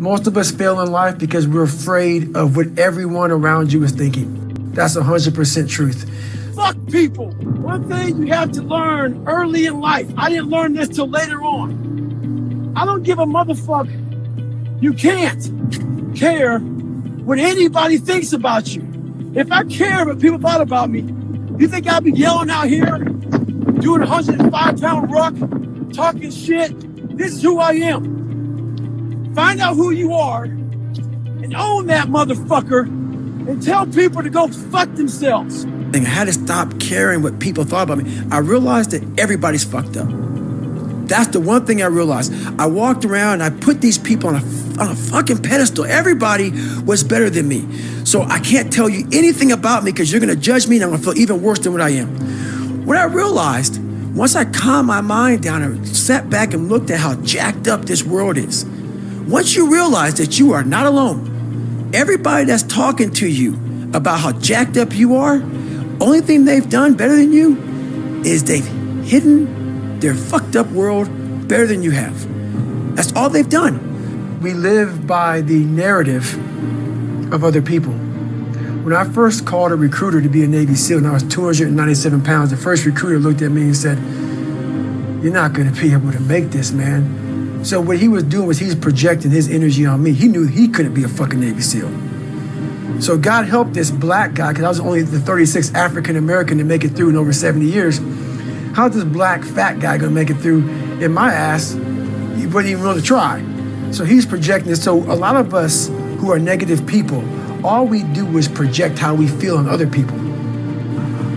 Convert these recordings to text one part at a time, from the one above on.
Most of us fail in life because we're afraid of what everyone around you is thinking. That's 100% truth. Fuck people. One thing you have to learn early in life. I didn't learn this till later on. I don't give a motherfucker. You can't care what anybody thinks about you. If I care what people thought about me, you think I'd be yelling out here, doing a 105-pound ruck, talking shit? This is who I am. Find out who you are and own that motherfucker and tell people to go fuck themselves. I had to stop caring what people thought about me. I realized that everybody's fucked up. That's the one thing I realized. I walked around and I put these people on a fucking pedestal. Everybody was better than me. So I can't tell you anything about me because you're gonna judge me and I'm gonna feel even worse than what I am. What I realized, once I calmed my mind down and sat back and looked at how jacked up this world is, once you realize that you are not alone, everybody that's talking to you about how jacked up you are, only thing they've done better than you is they've hidden their fucked up world better than you have. That's all they've done. We live by the narrative of other people. When I first called a recruiter to be a Navy SEAL and I was 297 pounds, the first recruiter looked at me and said, "You're not gonna be able to make this, man." So what he was doing was he's projecting his energy on me. He knew he couldn't be a fucking Navy SEAL. So God helped this black guy, because I was only the 36th African American to make it through in over 70 years. How's this black fat guy gonna make it through in my ass? He wouldn't even want to try. So he's projecting this. So a lot of us who are negative people, all we do is project how we feel on other people.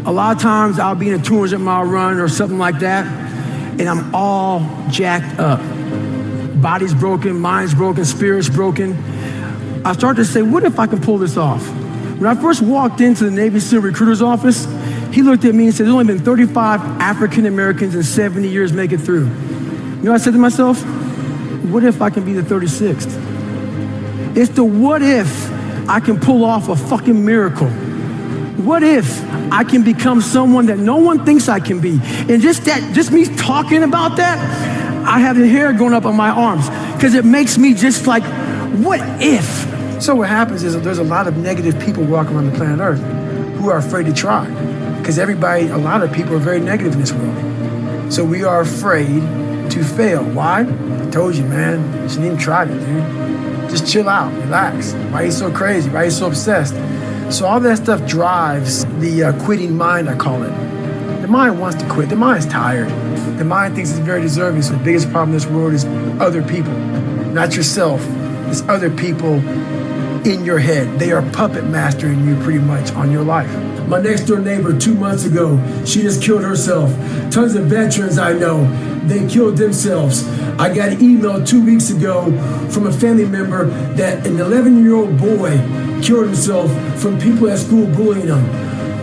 A lot of times I'll be in a 200-mile run or something like that, and I'm all jacked up. Body's broken, mind's broken, spirit's broken. I start to say, what if I can pull this off? When I first walked into the Navy SEAL recruiter's office, he looked at me and said, there's only been 35 African Americans in 70 years make it through. You know what I said to myself? What if I can be the 36th? It's the what if I can pull off a fucking miracle. What if I can become someone that no one thinks I can be? And just me talking about that, I have the hair going up on my arms because it makes me just like, what if? So what happens is there's a lot of negative people walking around the planet Earth who are afraid to try. Because a lot of people are very negative in this world. So we are afraid to fail. Why? I told you, man, you shouldn't even try it, dude. Just chill out, relax. Why are you so crazy? Why are you so obsessed? So all that stuff drives the quitting mind, I call it. The mind wants to quit. The mind's tired. The mind thinks it's very deserving. So the biggest problem in this world is other people, not yourself. It's other people in your head. They are puppet mastering you pretty much on your life. My next door neighbor 2 months ago, she just killed herself. Tons of veterans I know, they killed themselves. I got an email 2 weeks ago from a family member that an 11-year-old boy killed himself from people at school bullying him.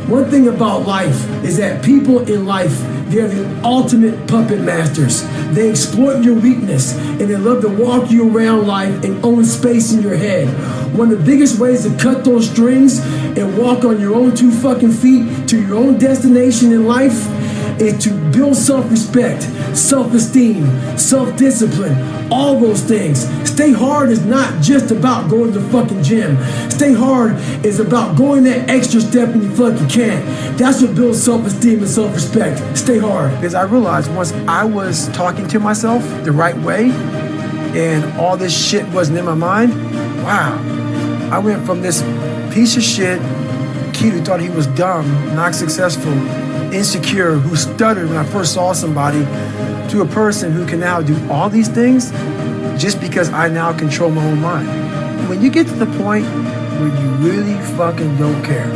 One thing about life is that people in life, they're the ultimate puppet masters. They exploit your weakness and they love to walk you around life and own space in your head. One of the biggest ways to cut those strings and walk on your own 2 fucking feet to your own destination in life is to build self-respect, self-esteem, self-discipline, all those things. Stay hard is not just about going to the fucking gym. Stay hard is about going that extra step when you feel like you can't. That's what builds self-esteem and self-respect. Stay hard. Because I realized once I was talking to myself the right way and all this shit wasn't in my mind, wow, I went from this piece of shit kid who thought he was dumb, not successful, insecure, who stuttered when I first saw somebody, to a person who can now do all these things just because I now control my own mind. When you get to the point where you really fucking don't care,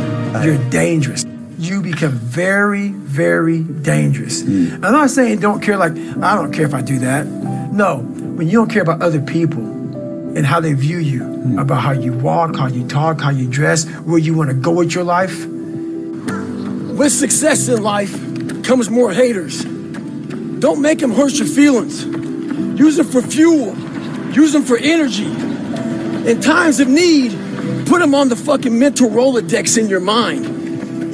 you're dangerous. You become very, very dangerous. I'm not saying don't care like, I don't care if I do that. No, when you don't care about other people and how they view you, about how you walk, how you talk, how you dress, where you want to go with your life. With success in life comes more haters. Don't make them hurt your feelings. Use them for fuel. Use them for energy. In times of need, put them on the fucking mental Rolodex in your mind.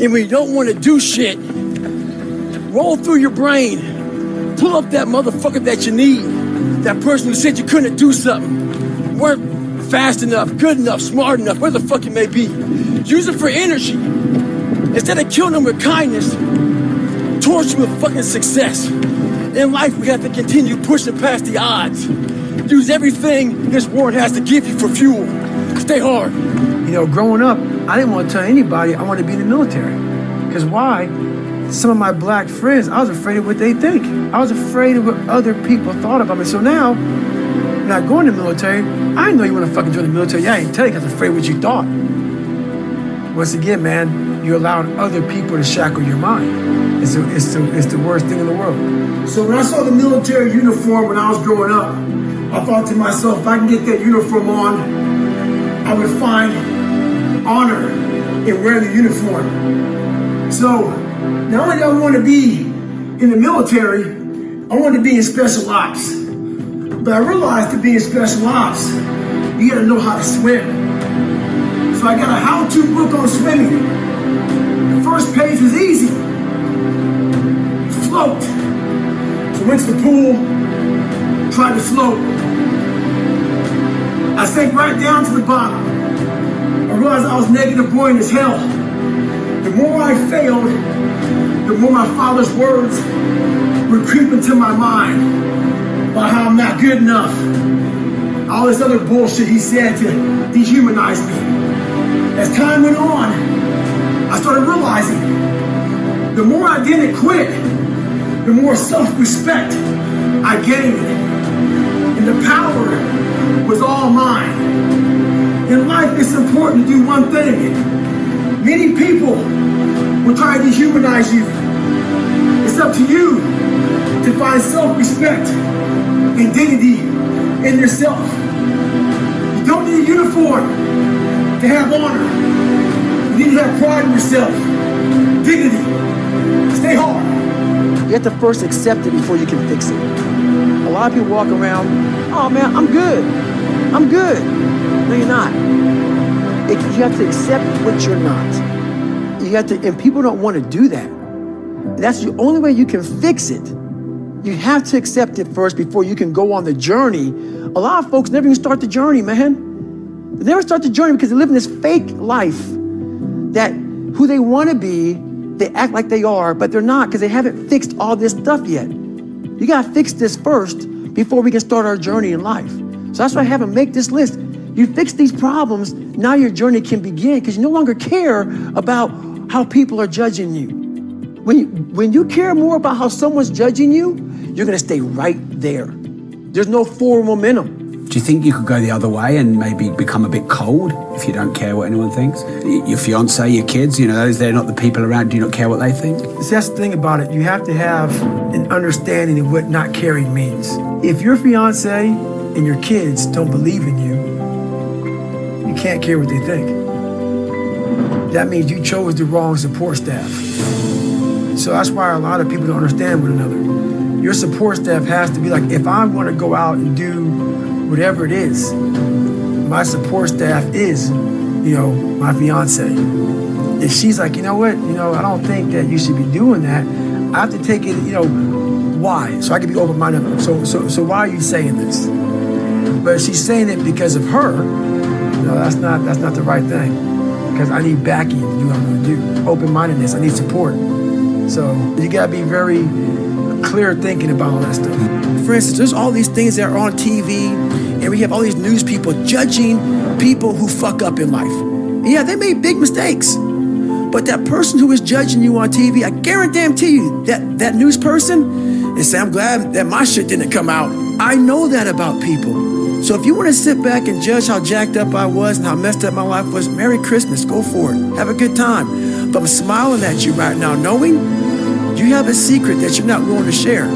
And when you don't want to do shit, roll through your brain. Pull up that motherfucker that you need. That person who said you couldn't do something. work fast enough, good enough, smart enough, where the fuck it may be. Use it for energy. Instead of killing them with kindness, torch them with fucking success. In life, we have to continue pushing past the odds. Use everything this world has to give you for fuel. Stay hard. You know, growing up, I didn't want to tell anybody I wanted to be in the military. Because why? Some of my black friends, I was afraid of what they think. I was afraid of what other people thought about me. So now, when I go in the military, I didn't know you want to fucking join the military. I didn't tell you because I was afraid of what you thought. Once again, man, you're allowing other people to shackle your mind. It's the worst thing in the world. So when I saw the military uniform when I was growing up, I thought to myself, if I can get that uniform on, I would find honor in wearing the uniform. So not only do I want to be in the military, I want to be in special ops. But I realized to be in special ops, you gotta know how to swim. So I got a how-to book on swimming. The first page was easy. Float. So I went to the pool, tried to float. I sank right down to the bottom. I realized I was negative buoyant as hell. The more I failed, the more my father's words would creep into my mind about how I'm not good enough. All this other bullshit he said to dehumanize me. As time went on, I started realizing the more I didn't quit, the more self-respect I gained. And the power was all mine. In life, it's important to do one thing. Many people will try to dehumanize you. It's up to you to find self-respect and dignity in yourself. You don't need a uniform to have honor. You need to have pride in yourself. Dignity. Stay hard. You have to first accept it before you can fix it. A lot of people walk around, oh man, I'm good. I'm good. No, you're not. You have to accept what you're not. You have to, and people don't want to do that. That's the only way you can fix it. You have to accept it first before you can go on the journey. A lot of folks never even start the journey, man. They never start the journey because they live in this fake life that who they want to be, they act like they are, but they're not because they haven't fixed all this stuff yet. You got to fix this first before we can start our journey in life. So that's why I have them make this list. You fix these problems, now your journey can begin because you no longer care about how people are judging you. When you care more about how someone's judging you, you're going to stay right there. There's no forward momentum. Do you think you could go the other way and maybe become a bit cold if you don't care what anyone thinks? Your fiance, your kids, they're not the people around. Do you not care what they think? See, that's the thing about it. You have to have an understanding of what not caring means. If your fiance and your kids don't believe in you, you can't care what they think. That means you chose the wrong support staff. So that's why a lot of people don't understand one another. Your support staff has to be like, if I want to go out and do whatever it is, my support staff is, my fiance. If she's like, you know what, I don't think that you should be doing that, I have to take it, why? So I can be open-minded. So why are you saying this? But if she's saying it because of her, that's not the right thing. Because I need backing to do what I'm going to do. Open-mindedness, I need support. So you got to be very clear thinking about all that stuff. For instance, there's all these things that are on TV, and we have all these news people judging people who fuck up in life. Yeah, they made big mistakes. But that person who is judging you on TV, I guarantee you that news person, and say, I'm glad that my shit didn't come out. I know that about people. So if you want to sit back and judge how jacked up I was and how messed up my life was, Merry Christmas, go for it. Have a good time. But I'm smiling at you right now, knowing you have a secret that you're not willing to share.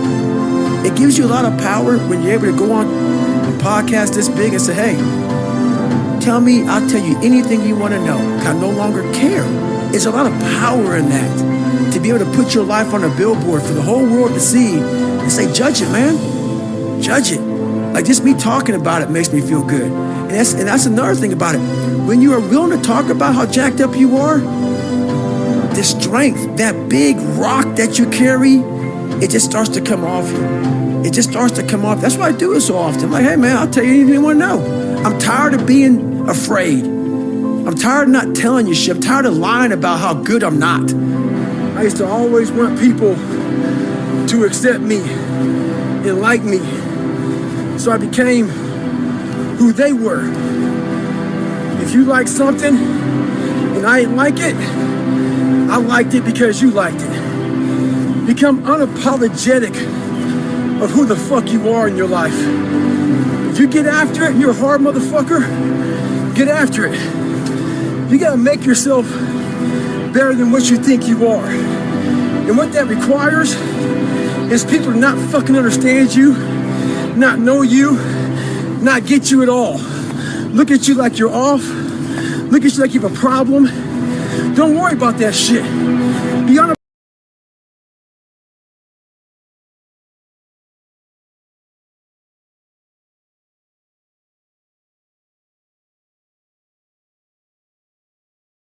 It gives you a lot of power when you're able to go on a podcast this big and say, hey, tell me, I'll tell you anything you want to know. I no longer care. There's a lot of power in that. To be able to put your life on a billboard for the whole world to see and say, judge it, man. Judge it. Like just me talking about it makes me feel good. And that's another thing about it. When you are willing to talk about how jacked up you are, the strength, that big rock that you carry, it just starts to come off you. It just starts to come off. That's why I do it so often. Like, hey man, I'll tell you anything you want to know. I'm tired of being afraid. I'm tired of not telling you shit. I'm tired of lying about how good I'm not. I used to always want people to accept me and like me. So I became who they were. If you like something and I didn't like it, I liked it because you liked it. Become unapologetic of who the fuck you are in your life. If you get after it and you're a hard motherfucker, get after it. You gotta make yourself better than what you think you are. And what that requires is people to not fucking understand you, not know you, not get you at all. Look at you like you're off. Look at you like you have a problem. Don't worry about that shit. Be unapologetic.